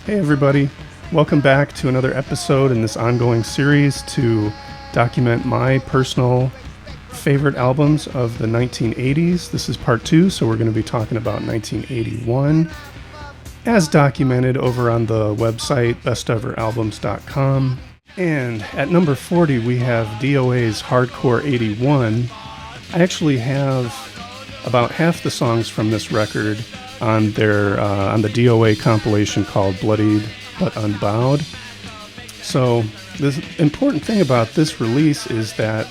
Hey everybody, welcome back to another episode in this ongoing series to document my personal favorite albums of the 1980s. This is part 2, so we're going to be talking about 1981 as documented over on the website bestoveralbums.com. And at number 40 we have DOA's Hardcore 81. I actually have about half the songs from this record on the DOA compilation called Bloodied But Unbowed. So the important thing about this release is that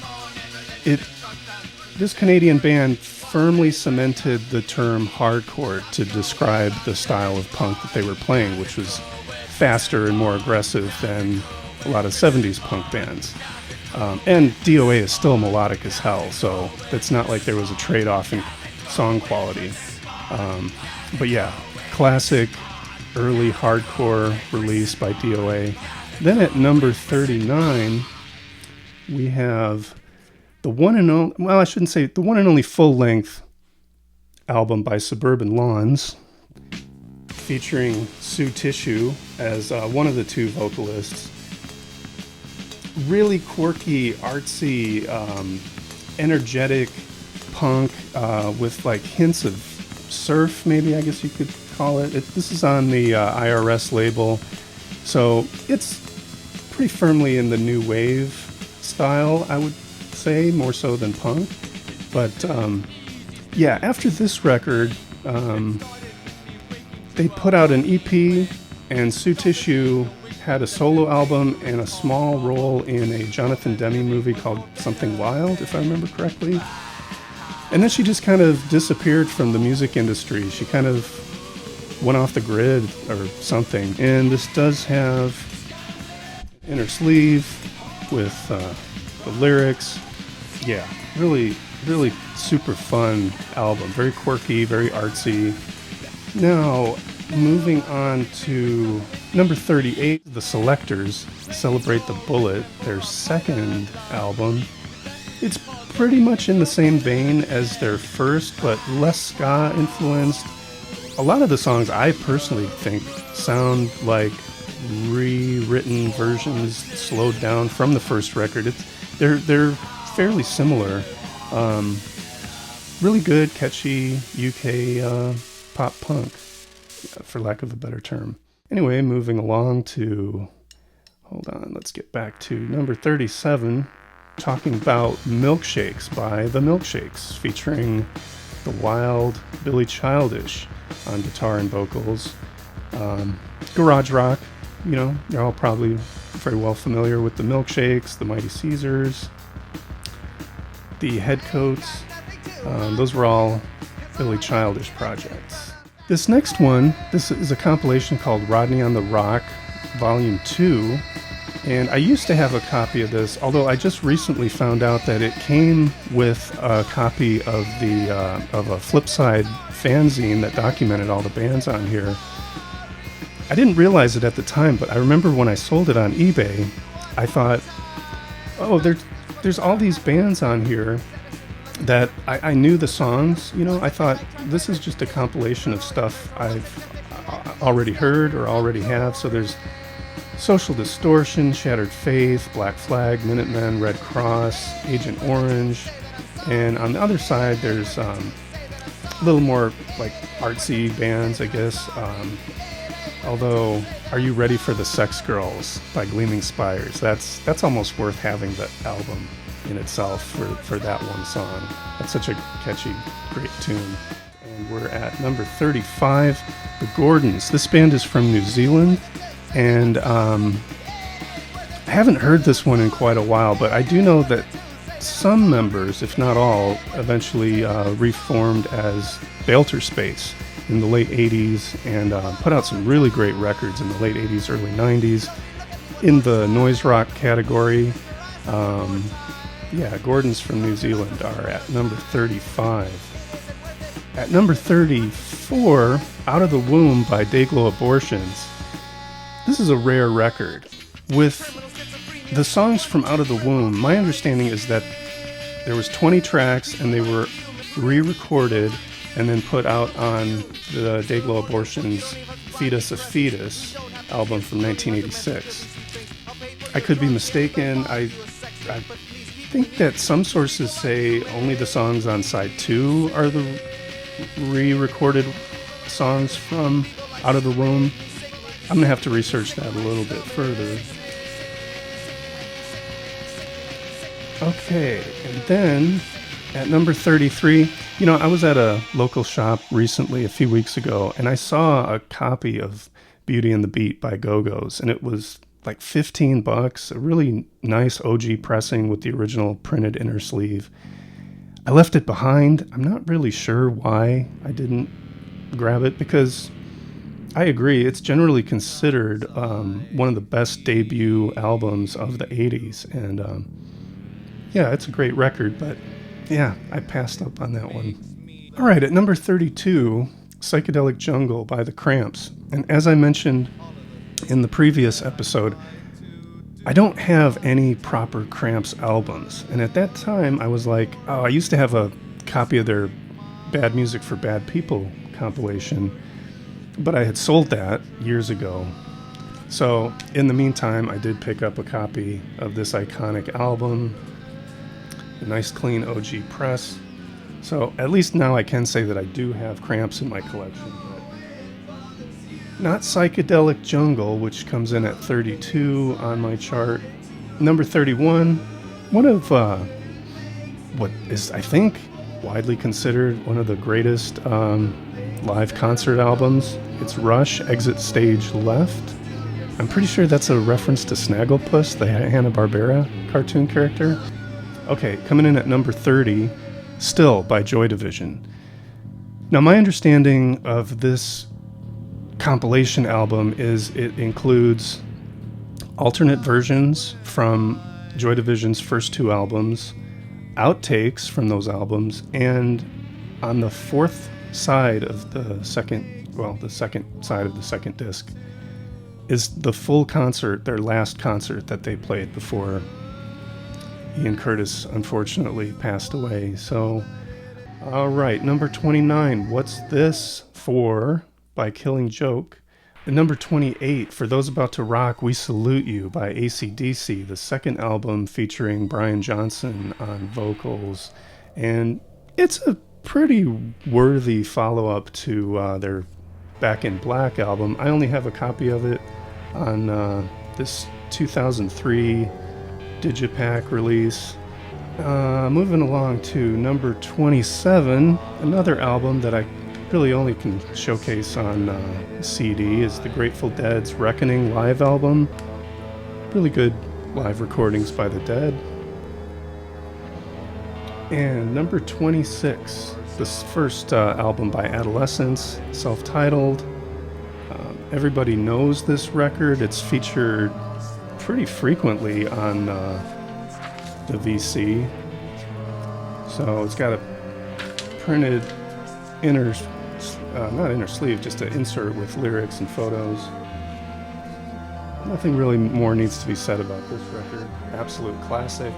this Canadian band firmly cemented the term hardcore to describe the style of punk that they were playing, which was faster and more aggressive than a lot of 70s punk bands. And DOA is still melodic as hell, so it's not like there was a trade-off in song quality. But yeah, classic early hardcore release by DOA. Then at number 39, we have the one and only full-length album by Suburban Lawns, featuring Sue Tissue as one of the two vocalists. Really quirky, artsy, energetic punk with like hints of surf, maybe, I guess you could call it. This is on the IRS label, so it's pretty firmly in the new wave style, I would say, more so than punk. But yeah, after this record, they put out an EP, and Sue Tissue had a solo album and a small role in a Jonathan Demme movie called Something Wild, if I remember correctly. And then she just kind of disappeared from the music industry. She kind of went off the grid or something. And this does have inner sleeve with the lyrics. Yeah, really, really super fun album. Very quirky, very artsy. Now, moving on to number 38, The Selectors, Celebrate the Bullet, their second album. It's pretty much in the same vein as their first, but less ska influenced. A lot of the songs I personally think sound like rewritten versions, slowed down from the first record. They're fairly similar. Really good, catchy UK pop punk, for lack of a better term. Anyway, moving along to, let's get back to number 37. Talking about Milkshakes by The Milkshakes, featuring the wild Billy Childish on guitar and vocals. Garage rock, you're all probably very well familiar with The Milkshakes, the Mighty Caesars, the Headcoats. Those were all Billy Childish projects. This next one, this is a compilation called Rodney on the Rock, Volume 2. And I used to have a copy of this, although I just recently found out that it came with a copy of of a Flipside fanzine that documented all the bands on here. I didn't realize it at the time, but I remember when I sold it on eBay, I thought, oh, there's all these bands on here that I knew the songs. I thought this is just a compilation of stuff I've already heard or already have. So there's Social Distortion, Shattered Faith, Black Flag, Minutemen, Red Cross, Agent Orange, and on the other side there's a little more like artsy bands, I guess. Although, Are You Ready for the Sex Girls by Gleaming Spires? That's almost worth having the album in itself for that one song. That's such a catchy, great tune. And we're at number 35, The Gordons. This band is from New Zealand. And I haven't heard this one in quite a while, but I do know that some members, if not all, eventually reformed as Balter Space in the late 80s and put out some really great records in the late 80s, early 90s in the noise rock category. Gordons from New Zealand are at number 35. At number 34, Out of the Womb by Dayglow Abortions. This is a rare record. With the songs from Out of the Womb, my understanding is that there was 20 tracks and they were re-recorded and then put out on the Dayglow Abortions' Fetus a Fetus album from 1986. I could be mistaken. I think that some sources say only the songs on side 2 are the re-recorded songs from Out of the Womb. I'm going to have to research that a little bit further. Okay, and then at number 33, I was at a local shop recently, a few weeks ago, and I saw a copy of Beauty and the Beat by Go-Go's, and it was like $15, a really nice OG pressing with the original printed inner sleeve. I left it behind. I'm not really sure why I didn't grab it, because I agree, it's generally considered one of the best debut albums of the 80s, and yeah, it's a great record, but yeah, I passed up on that one. All right, at number 32, Psychedelic Jungle by The Cramps. And as I mentioned in the previous episode, I don't have any proper Cramps albums. And at that time, I was like, oh, I used to have a copy of their Bad Music for Bad People compilation, but I had sold that years ago. So in the meantime, I did pick up a copy of this iconic album, a nice clean OG press. So at least now I can say that I do have Cramps in my collection. But not Psychedelic Jungle, which comes in at 32 on my chart. Number 31, one of what is, I think, widely considered one of the greatest live concert albums. It's Rush, Exit Stage Left. I'm pretty sure that's a reference to Snagglepuss, the Hanna-Barbera cartoon character. Okay, coming in at number 30, Still by Joy Division. Now, my understanding of this compilation album is it includes alternate versions from Joy Division's first 2 albums, outtakes from those albums, and on the fourth side of the second side of the second disc is the full concert, their last concert that they played before Ian Curtis unfortunately passed away. So, all right, number 29, What's This For by Killing Joke. And number 28, For Those About to Rock, We Salute You by AC/DC, the second album featuring Brian Johnson on vocals. And it's a pretty worthy follow-up to their Back in Black album. I only have a copy of it on this 2003 Digipack release. Moving along to number 27, another album that I really only can showcase on CD is the Grateful Dead's Reckoning live album. Really good live recordings by the Dead. And number 26, this first album by Adolescence, self-titled. Everybody knows this record. It's featured pretty frequently on the VC. So it's got a printed not inner sleeve, just an insert with lyrics and photos. Nothing really more needs to be said about this record. Absolute classic.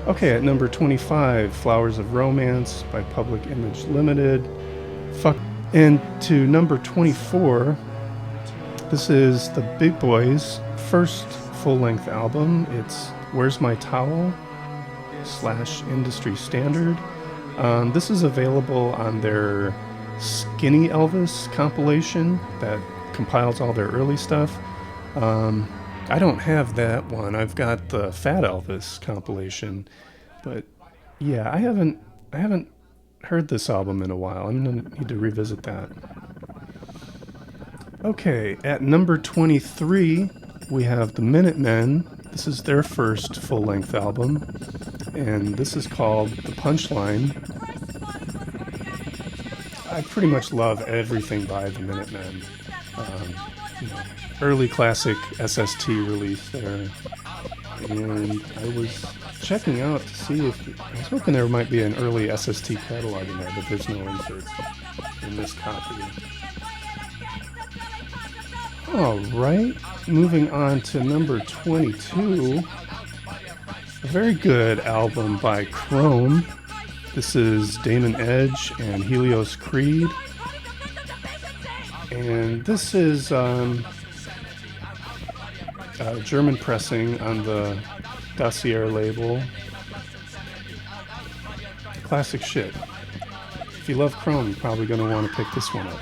Okay, at number 25, Flowers of Romance by Public Image Limited. And to number 24, this is the Big Boys' first full-length album. It's Where's My Towel? / Industry Standard. This is available on their Skinny Elvis compilation that compiles all their early stuff. I don't have that one. I've got the Fat Elvis compilation, but yeah, I haven't heard this album in a while. I'm gonna need to revisit that. Okay, at number 23, we have the Minutemen. This is their first full-length album, and this is called The Punchline. I pretty much love everything by the Minutemen. Early classic SST release there. And I was checking out to see if... I was hoping there might be an early SST catalog in there, but there's no insert in this copy. Alright, moving on to number 22. A very good album by Chrome. This is Damon Edge and Helios Creed. And this is German pressing on the Dossier label. Classic shit. If you love Chrome, you're probably going to want to pick this one up.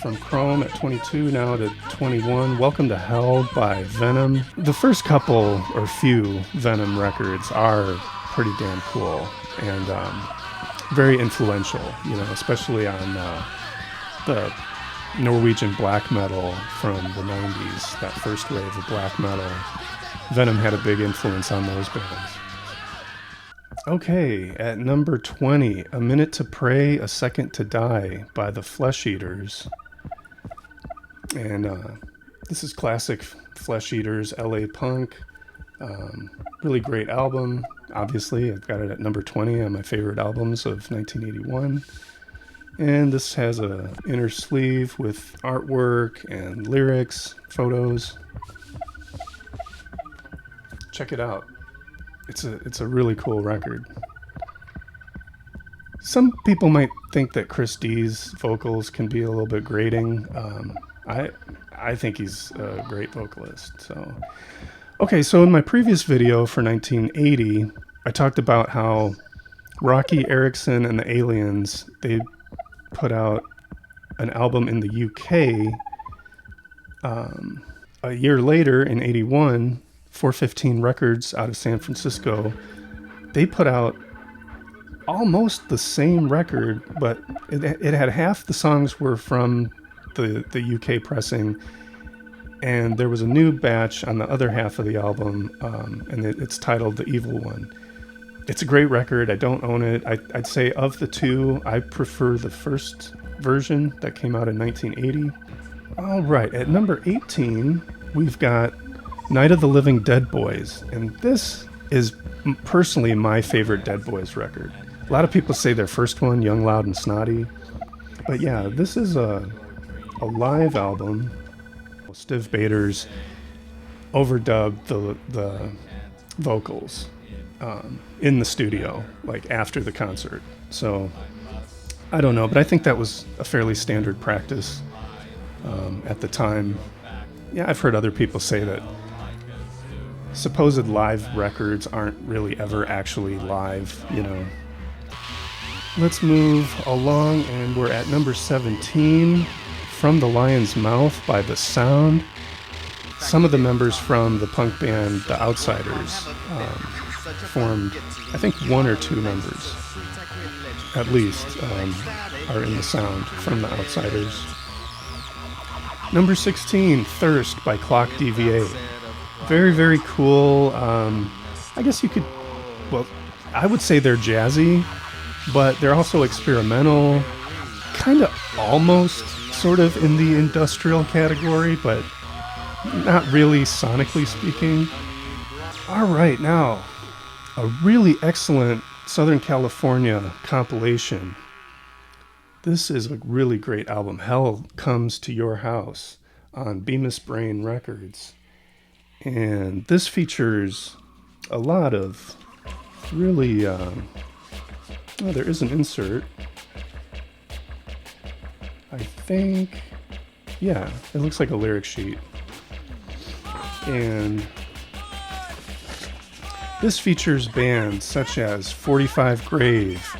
From Chrome at 22 now to 21, Welcome to Hell by Venom. The first couple or few Venom records are pretty damn cool and very influential, you know, especially on the Norwegian black metal from the 90s, that first wave of black metal. Venom had a big influence on those bands. Okay, at number 20, A Minute to Pray, A Second to Die by the Flesh Eaters. And this is classic Flesh Eaters, LA punk. Really great album. Obviously, I've got it at number 20 on my favorite albums of 1981. And this has a inner sleeve with artwork and lyrics, photos. Check it out. It's a really cool record. Some people might think that Chris D's vocals can be a little bit grating. I think he's a great vocalist. So, okay, so in my previous video for 1980, I talked about how Rocky Erickson and the Aliens, they put out an album in the UK. A year later, in 81, 415 Records out of San Francisco, they put out almost the same record, but it had half the songs were from the UK pressing, and there was a new batch on the other half of the album, and it's titled The Evil One. It's a great record. I don't own it. I'd say of the two, I prefer the first version that came out in 1980. All right, at number 18, we've got Night of the Living Dead Boys, and this is personally my favorite Dead Boys record. A lot of people say their first one, Young, Loud, and Snotty, but yeah, this is a live album. Stiv Bators overdubbed the vocals in the studio, like after the concert. So I don't know, but I think that was a fairly standard practice at the time. Yeah, I've heard other people say that supposed live records aren't really ever actually live, you know. Let's move along, and we're at number 17, From the Lion's Mouth by The Sound. Some of the members from the punk band The Outsiders formed, I think one or two members, at least, are in The Sound from The Outsiders. Number 16, Thirst by Clock DVA. Very, very cool. I guess you could, well, I would say they're jazzy, but they're also experimental, kind of almost sort of in the industrial category, but not really sonically speaking. All right, now, a really excellent Southern California compilation. This is a really great album, Hell Comes to Your House, on Bemis Brain Records. And this features a lot of really, oh, there is an insert. I think, yeah, it looks like a lyric sheet. And this features bands such as 45 Grave,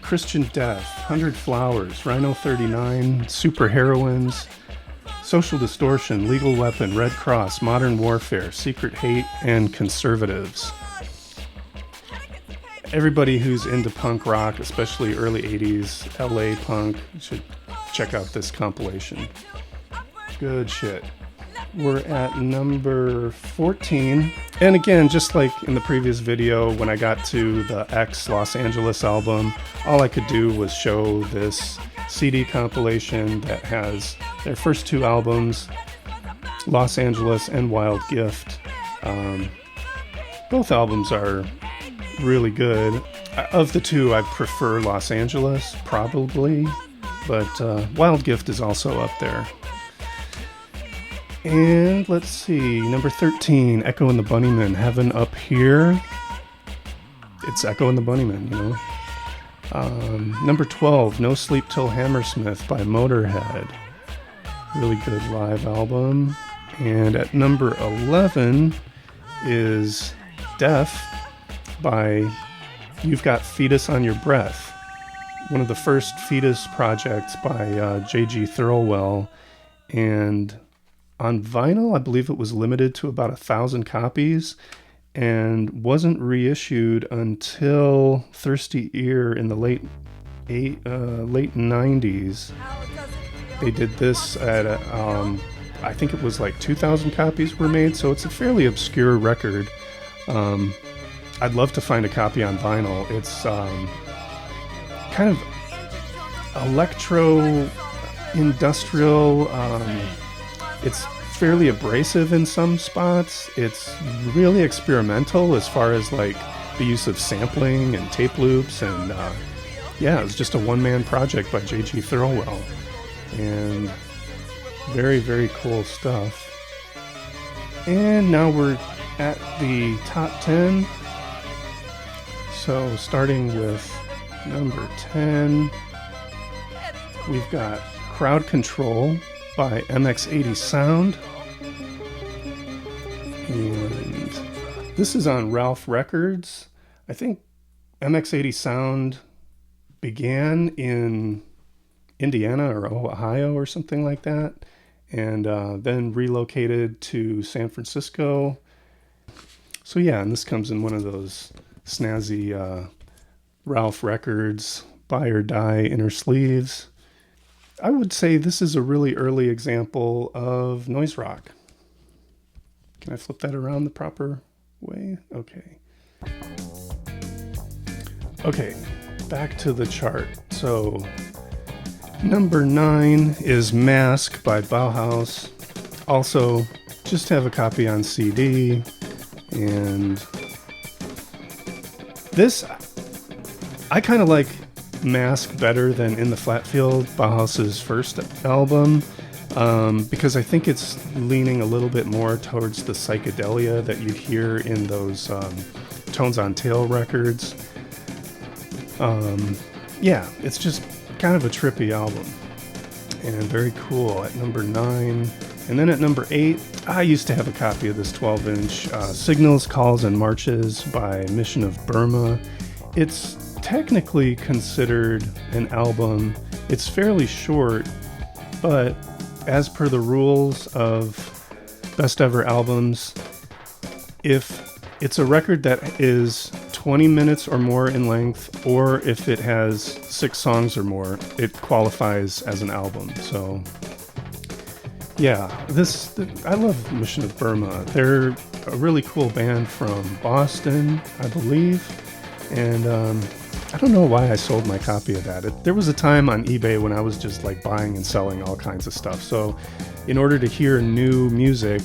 Christian Death, 100 Flowers, Rhino 39, Super Heroines, Social Distortion, Legal Weapon, Red Cross, Modern Warfare, Secret Hate, and Conservatives. Everybody who's into punk rock, especially early 80s LA punk, should check out this compilation. Good shit. We're at number 14. And again, just like in the previous video, when I got to the X Los Angeles album, all I could do was show this CD compilation that has their first two albums, Los Angeles and Wild Gift. Both albums are really good. Of the two, I prefer Los Angeles, probably, but Wild Gift is also up there. And let's see, number 13, Echo and the Bunnymen, Heaven Up Here. It's Echo and the Bunnymen, you know. Number 12, No Sleep Till Hammersmith by Motorhead. Really good live album. And at number 11 is Deaf by You've Got Fetus on Your Breath. One of the first Fetus projects by J.G. Thirlwell. And on vinyl, I believe it was limited to about 1,000 copies and wasn't reissued until Thirsty Ear in the late 90s. They did this at I think it was like 2,000 copies were made, so it's a fairly obscure record. I'd love to find a copy on vinyl. It's kind of electro industrial. It's fairly abrasive in some spots. It's really experimental as far as like the use of sampling and tape loops, and yeah, it was just a one-man project by J.G. Thirlwell, and very, very cool stuff. And now we're at the top 10. So starting with number 10, we've got Crowd Control by MX80 Sound. And this is on Ralph Records. I think MX80 Sound began in Indiana or Ohio or something like that, and then relocated to San Francisco. So yeah, and this comes in one of those snazzy Ralph Records buy or die inner sleeves. I would say this is a really early example of noise rock. Can I flip that around the proper way? Okay. Okay, back to the chart. So number 9 is Mask by Bauhaus. Also, just have a copy on CD. And this, I kind of like Mask better than In the Flat Field, Bauhaus's first album, because I think it's leaning a little bit more towards the psychedelia that you hear in those Tones on Tail records. Yeah, it's just kind of a trippy album and very cool at number 9. And then at number 8, I used to have a copy of this 12-inch Signals, Calls, and Marches by Mission of Burma. It's technically considered an album. It's fairly short, but as per the rules of best ever albums, if it's a record that is 20 minutes or more in length, or if it has 6 songs or more, it qualifies as an album. So yeah, I love Mission of Burma. They're a really cool band from Boston, I believe, and I don't know why I sold my copy of that. There was a time on eBay when I was just like buying and selling all kinds of stuff. So in order to hear new music,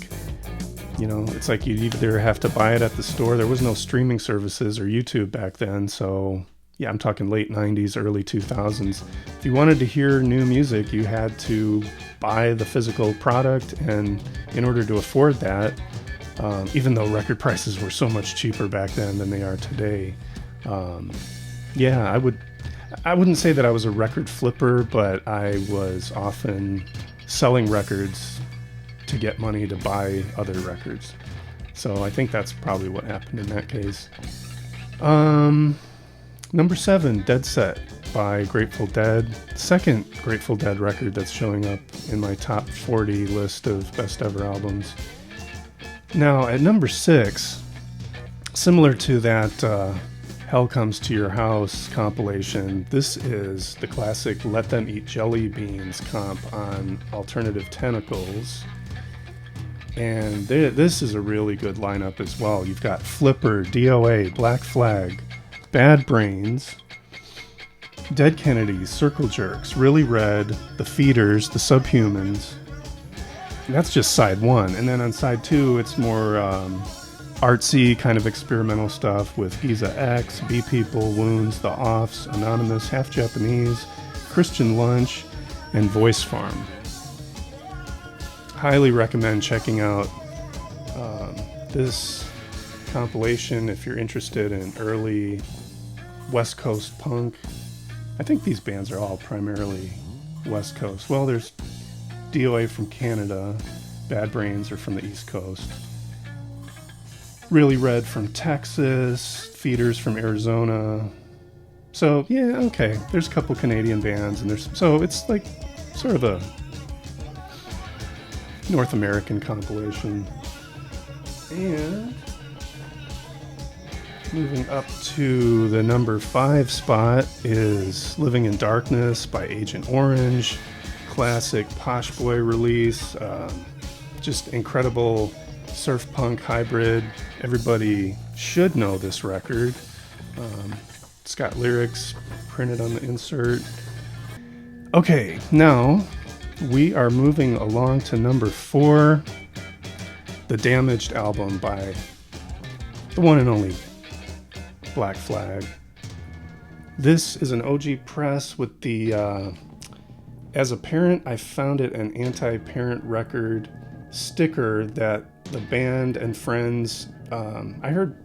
you know, it's like you'd either have to buy it at the store. There was no streaming services or YouTube back then. So yeah, I'm talking late 90s, early 2000s. If you wanted to hear new music, you had to buy the physical product. And in order to afford that, even though record prices were so much cheaper back then than they are today, yeah, I wouldn't say that I was a record flipper, but I was often selling records to get money to buy other records. So I think that's probably what happened in that case. Number 7, Dead Set by Grateful Dead. Second Grateful Dead record that's showing up in my top 40 list of best ever albums. Now at number 6, similar to that Hell Comes to Your House compilation, this is the classic Let Them Eat Jelly Beans comp on Alternative Tentacles. And this is a really good lineup as well. You've got Flipper, DOA, Black Flag, Bad Brains, Dead Kennedys, Circle Jerks, Really Red, The Feeders, The Subhumans. And that's just side 1. And then on side 2, it's more artsy kind of experimental stuff with Giza X, Bee People, Wounds, The Offs, Anonymous, Half Japanese, Christian Lunch, and Voice Farm. Highly recommend checking out this compilation if you're interested in early West Coast punk I think these bands are all primarily West Coast. Well, there's DOA from Canada, Bad Brains are from the East Coast, Really Red from Texas, Feeders from Arizona. So yeah, okay, there's a couple Canadian bands, and so it's like sort of a North American compilation. And moving up to the number 5 spot is Living in Darkness by Agent Orange. Classic Posh Boy release. Just incredible surf punk hybrid. Everybody should know this record. It's got lyrics printed on the insert. Okay, now we are moving along to number 4, the Damaged album by the one and only Black Flag. This is an OG press with the, as a parent, I found it an anti-parent record sticker that the band and friends, I heard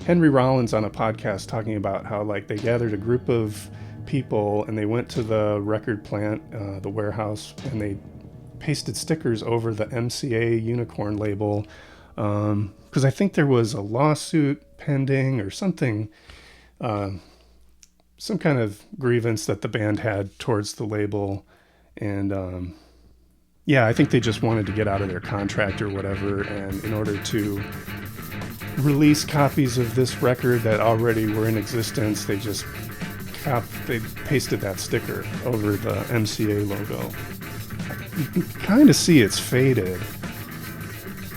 Henry Rollins on a podcast talking about how like they gathered a group of people and they went to the record plant, the warehouse, and they pasted stickers over the MCA Unicorn label, because I think there was a lawsuit pending or something, some kind of grievance that the band had towards the label. And yeah, I think they just wanted to get out of their contract or whatever, and in order to release copies of this record that already were in existence, they just they pasted that sticker over the MCA logo. You can kind of see it's faded,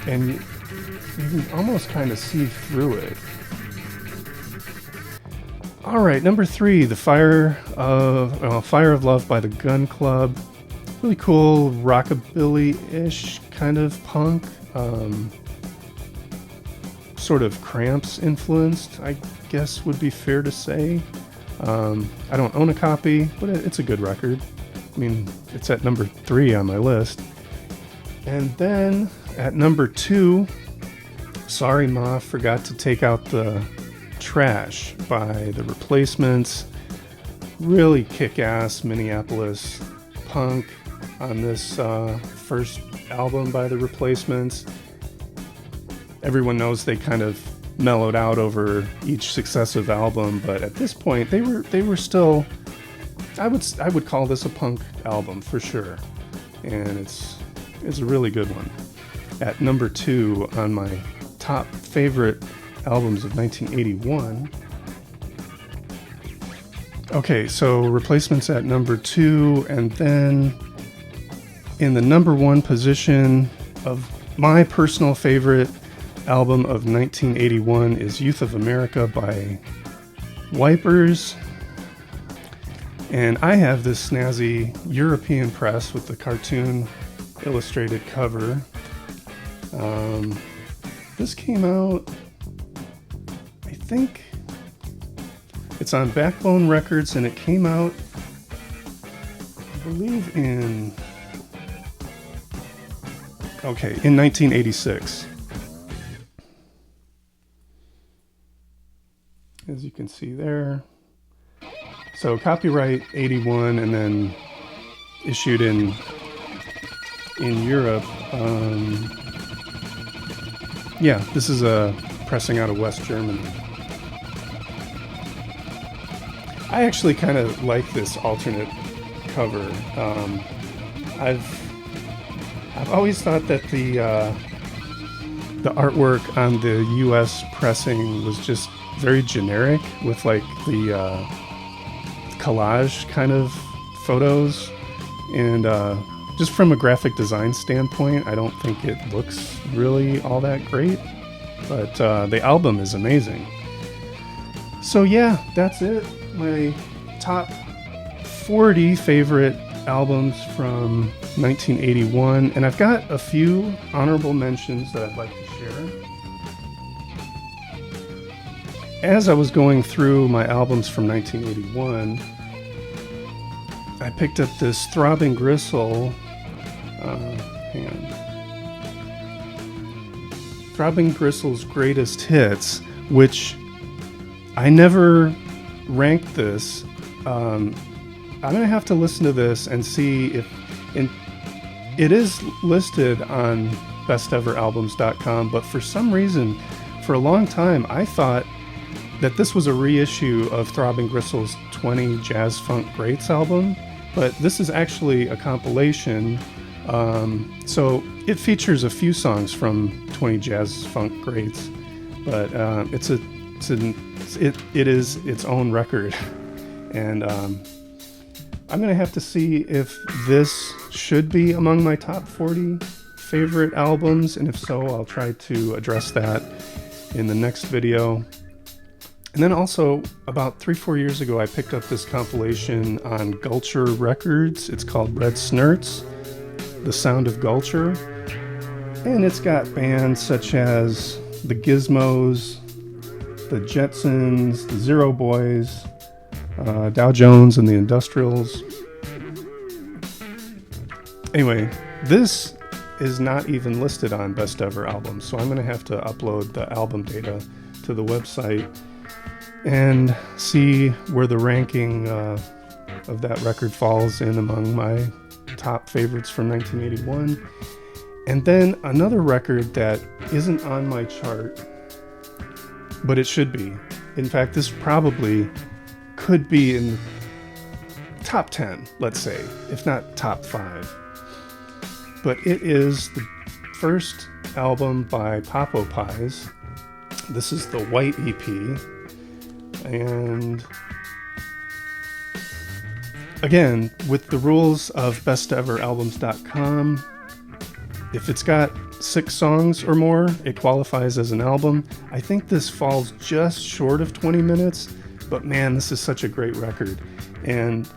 and you can almost kind of see through it. All right, number 3, the Fire of Love by the Gun Club. Really cool rockabilly-ish kind of punk, sort of Cramps influenced, I guess would be fair to say. I don't own a copy, but it's a good record. I mean, it's at number 3 on my list. And then at number 2, Sorry Ma Forgot to Take Out the Trash by The Replacements. Really kick-ass Minneapolis punk on this first album by The Replacements. Everyone knows they kind of mellowed out over each successive album, but at this point they were still, I would call this a punk album for sure, and it's a really good one. At number 2 on my top favorite albums of 1981. Okay, so Replacements at number 2, and then in the number 1 position of my personal favorite album of 1981 is Youth of America by Wipers. And I have this snazzy European press with the cartoon illustrated cover. This came out, I think it's on Backbone Records, and it came out, I believe in 1986. As you can see there. So copyright 81, and then issued in Europe. Yeah, this is a pressing out of West Germany. I actually kind of like this alternate cover. I've always thought that the artwork on the U.S. pressing was just very generic, with like the collage kind of photos, and just from a graphic design standpoint, I don't think it looks really all that great, but the album is amazing. So yeah, that's it. My top 40 favorite albums from 1981, and I've got a few honorable mentions that I'd like to share. As I was going through my albums from 1981, I picked up this Throbbing Gristle. Hang on. Throbbing Gristle's Greatest Hits, which I never ranked this I'm gonna have to listen to this and see if, and it is listed on besteveralbums.com, but for some reason, for a long time, I thought that this was a reissue of Throbbing Gristle's 20 Jazz Funk Greats album, but this is actually a compilation. So it features a few songs from 20 Jazz Funk Greats, but it is its own record, and I'm gonna have to see if this should be among my top 40 favorite albums, and if so, I'll try to address that in the next video. And then also, about 3-4 years ago, I picked up this compilation on Gulcher Records. It's called Red Snurts, The Sound of Gulcher. And it's got bands such as the Gizmos, the Jetsons, the Zero Boys, Dow Jones and the Industrials. Anyway, this is not even listed on Best Ever Albums, so I'm going to have to upload the album data to the website and see where the ranking of that record falls in among my top favorites from 1981. And then another record that isn't on my chart, but it should be. In fact, this probably could be in top 10, let's say, if not top 5. But it is the first album by Popo Pies. This is the White EP. And again, with the rules of besteveralbums.com, if it's got 6 songs or more, it qualifies as an album. I think this falls just short of 20 minutes, but man, this is such a great record. And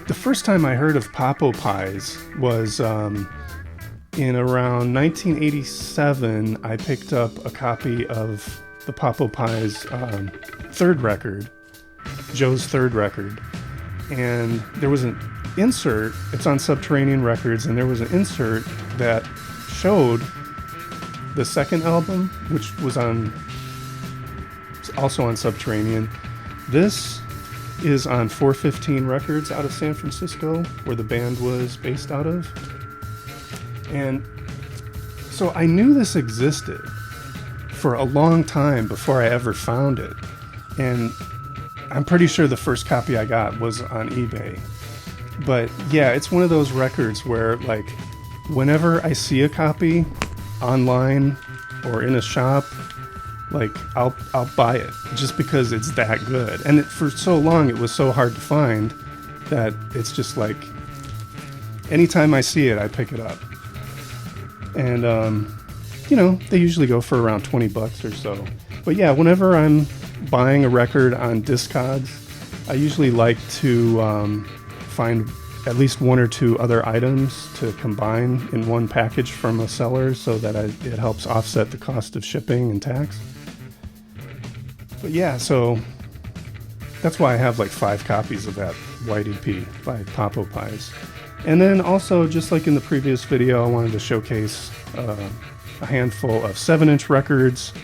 the first time I heard of Popo Pies was in around 1987. I picked up a copy of the Popo Pies third record, Joe's third record, and there was an insert. It's on Subterranean Records, and there was an insert that showed the second album, which was also on Subterranean. This is on 415 Records out of San Francisco, where the band was based out of. And so I knew this existed for a long time before I ever found it. And I'm pretty sure the first copy I got was on eBay. But yeah, it's one of those records where, like, whenever I see a copy online or in a shop, like, I'll buy it just because it's that good. And for so long, it was so hard to find that it's just like, anytime I see it, I pick it up. And, they usually go for around $20 or so. But yeah, whenever I'm buying a record on Discogs, I usually like to find at least 1 or 2 other items to combine in one package from a seller so that it helps offset the cost of shipping and tax. But yeah, so that's why I have like 5 copies of that White EP by Popo Pies. And then also, just like in the previous video, I wanted to showcase a handful of 7-inch records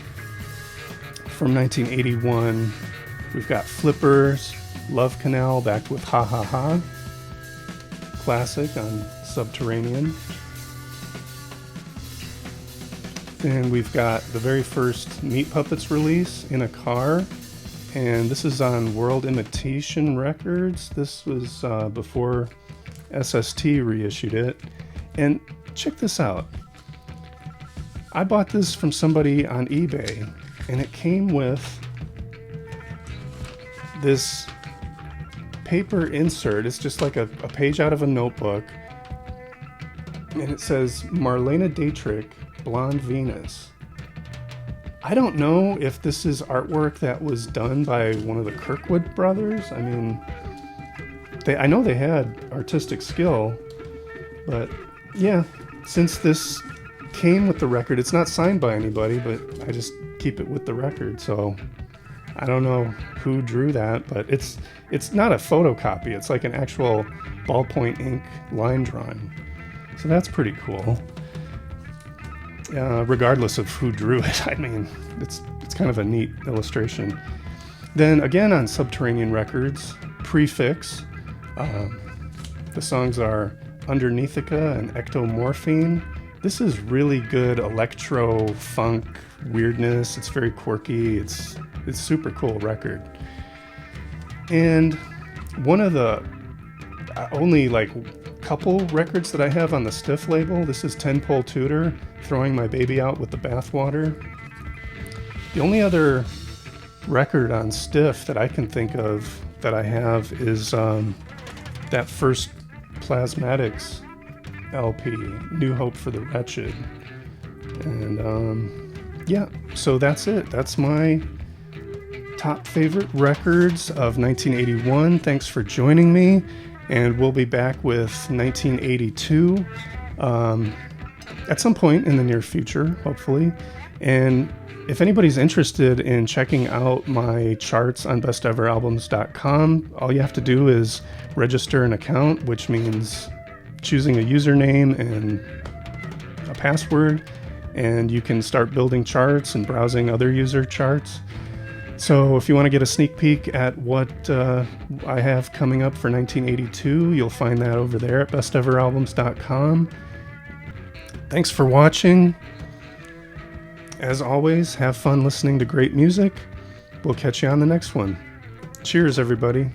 from 1981. We've got Flippers, Love Canal, backed with Ha Ha Ha, classic on Subterranean. And we've got the very first Meat Puppets release, In a Car, and this is on World Imitation Records. This was before SST reissued it. And check this out. I bought this from somebody on eBay, and it came with this paper insert. It's just like a page out of a notebook, and it says Marlena Dietrich, Blonde Venus. I don't know if this is artwork that was done by one of the Kirkwood brothers. I mean, I know they had artistic skill, but yeah, since this came with the record, it's not signed by anybody, but I just keep it with the record, so I don't know who drew that, but it's not a photocopy. It's like an actual ballpoint ink line drawing, so that's pretty cool. Regardless of who drew it, I mean, it's kind of a neat illustration. Then again on Subterranean Records, Prefix, The songs are Underneathica and Ectomorphine. This is really good electro funk weirdness. It's very quirky. It's super cool record. And one of the only like couple records that I have on the Stiff label, this is 10-Pole Tutor, Throwing My Baby Out with the Bathwater. The only other record on Stiff that I can think of that I have is that first Plasmatics LP, New Hope for the Wretched. And yeah, so that's it. That's my top favorite records of 1981. Thanks for joining me, and we'll be back with 1982 at some point in the near future, hopefully. And if anybody's interested in checking out my charts on besteveralbums.com, all you have to do is register an account, which means choosing a username and a password, and you can start building charts and browsing other user charts. So if you want to get a sneak peek at what I have coming up for 1982, you'll find that over there at besteveralbums.com. Thanks for watching. As always, have fun listening to great music. We'll catch you on the next one. Cheers, everybody.